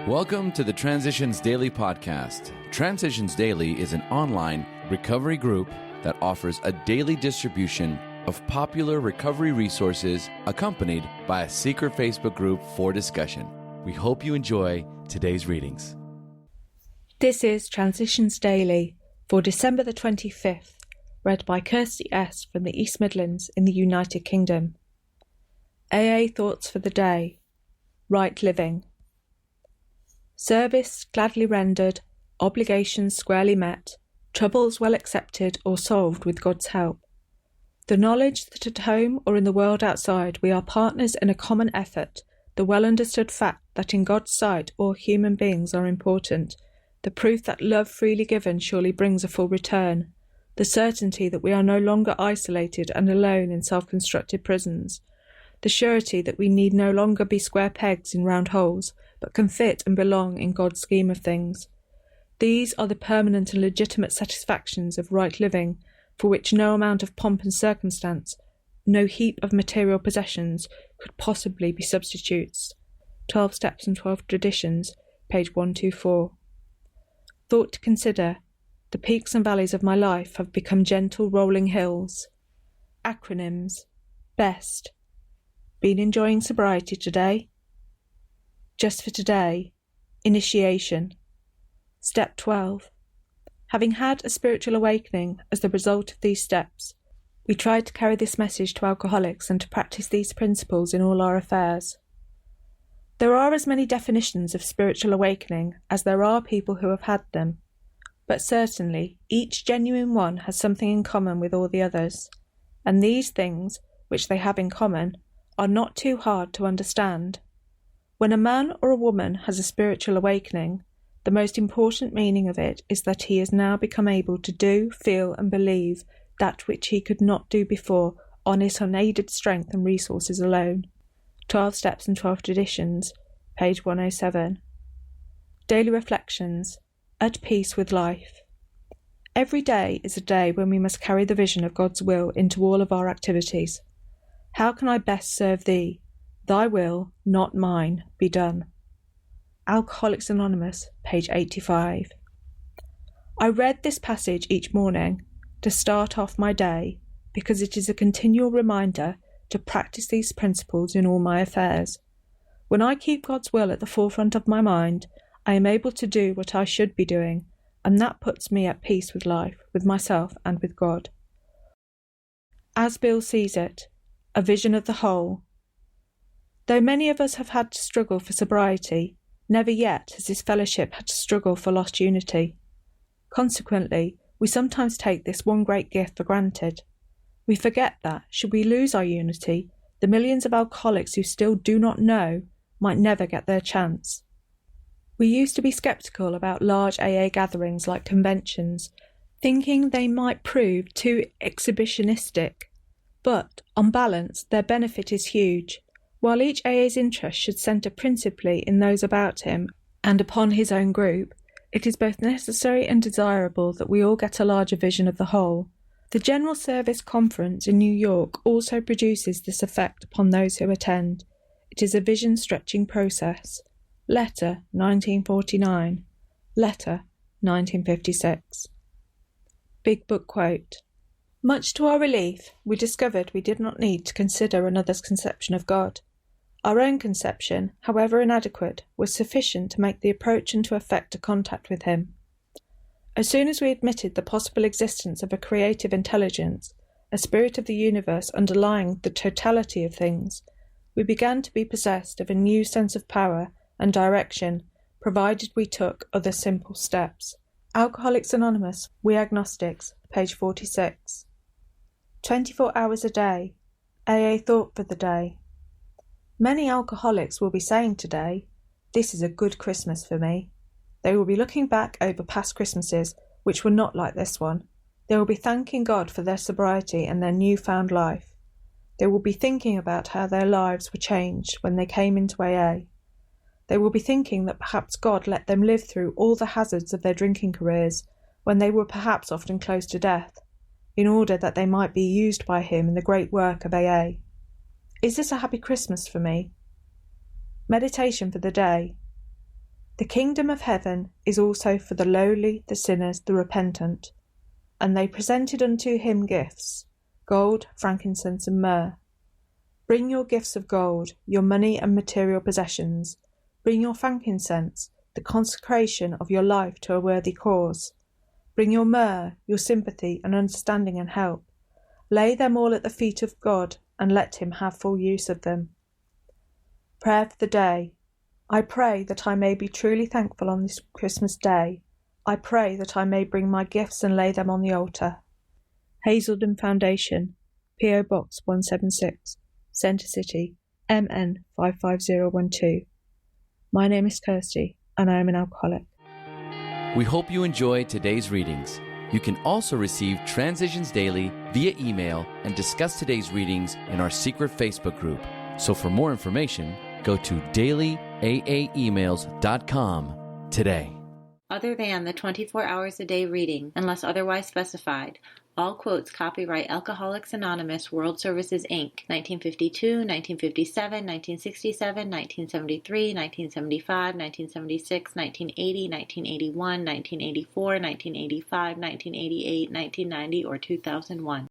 Welcome to the Transitions Daily podcast. Transitions Daily is an online recovery group that offers a daily distribution of popular recovery resources accompanied by a secret Facebook group for discussion. We hope you enjoy today's readings. This is Transitions Daily for December the 25th, read by Kirsty S. from the East Midlands in the United Kingdom. AA Thoughts for the Day. Right Living. Service gladly rendered, obligations squarely met, troubles well accepted or solved with God's help. The knowledge that at home or in the world outside we are partners in a common effort, the well understood fact that in God's sight all human beings are important, the proof that love freely given surely brings a full return, the certainty that we are no longer isolated and alone in self-constructed prisons, the surety that we need no longer be square pegs in round holes, but can fit and belong in God's scheme of things. These are the permanent and legitimate satisfactions of right living, for which no amount of pomp and circumstance, no heap of material possessions could possibly be substitutes. 12 Steps and 12 Traditions, page 124. Thought to consider, the peaks and valleys of my life have become gentle rolling hills. Acronyms. BEST. Been enjoying sobriety today? Just for today. Initiation. Step 12. Having had a spiritual awakening as the result of these steps, we tried to carry this message to alcoholics and to practice these principles in all our affairs. There are as many definitions of spiritual awakening as there are people who have had them, but certainly each genuine one has something in common with all the others, and these things, which they have in common, are not too hard to understand. When a man or a woman has a spiritual awakening, the most important meaning of it is that he has now become able to do, feel and believe that which he could not do before on his unaided strength and resources alone. 12 Steps and 12 Traditions, page 107. Daily Reflections. At peace with life. Every day is a day when we must carry the vision of God's will into all of our activities. How can I best serve Thee? Thy will, not mine, be done. Alcoholics Anonymous, page 85. I read this passage each morning to start off my day because it is a continual reminder to practice these principles in all my affairs. When I keep God's will at the forefront of my mind, I am able to do what I should be doing, and that puts me at peace with life, with myself and with God. As Bill sees it, a vision of the whole. Though many of us have had to struggle for sobriety, never yet has this fellowship had to struggle for lost unity. Consequently, we sometimes take this one great gift for granted. We forget that, should we lose our unity, the millions of alcoholics who still do not know might never get their chance. We used to be sceptical about large AA gatherings like conventions, thinking they might prove too exhibitionistic. But, on balance, their benefit is huge. While each AA's interest should centre principally in those about him and upon his own group, it is both necessary and desirable that we all get a larger vision of the whole. The General Service Conference in New York also produces this effect upon those who attend. It is a vision-stretching process. Letter, 1949. Letter, 1956. Big Book Quote. Much to our relief, we discovered we did not need to consider another's conception of God. Our own conception, however inadequate, was sufficient to make the approach and to effect a contact with Him. As soon as we admitted the possible existence of a creative intelligence, a spirit of the universe underlying the totality of things, we began to be possessed of a new sense of power and direction, provided we took other simple steps. Alcoholics Anonymous, We Agnostics, page 46. 24 hours a day. AA Thought for the Day. Many alcoholics will be saying today, "This is a good Christmas for me." They will be looking back over past Christmases, which were not like this one. They will be thanking God for their sobriety and their newfound life. They will be thinking about how their lives were changed when they came into AA. They will be thinking that perhaps God let them live through all the hazards of their drinking careers, when they were perhaps often close to death, in order that they might be used by Him in the great work of AA. Is this a happy Christmas for me? Meditation for the day. The kingdom of heaven is also for the lowly, the sinners, the repentant. And they presented unto him gifts, gold, frankincense, and myrrh. Bring your gifts of gold, your money and material possessions. Bring your frankincense, the consecration of your life to a worthy cause. Bring your myrrh, your sympathy and understanding and help. Lay them all at the feet of God, and let him have full use of them. Prayer for the day. I pray that I may be truly thankful on this Christmas day. I pray that I may bring my gifts and lay them on the altar. Hazelden Foundation, P.O. Box 176, Centre City, MN 55012. My name is Kirsty, and I am an alcoholic. We hope you enjoyed today's readings. You can also receive Transitions Daily via email and discuss today's readings in our secret Facebook group. So for more information, go to dailyaaemails.com today. Other than the 24 hours a day reading, unless otherwise specified, all quotes copyright Alcoholics Anonymous World Services, Inc., 1952, 1957, 1967, 1973, 1975, 1976, 1980, 1981, 1984, 1985, 1988, 1990, or 2001.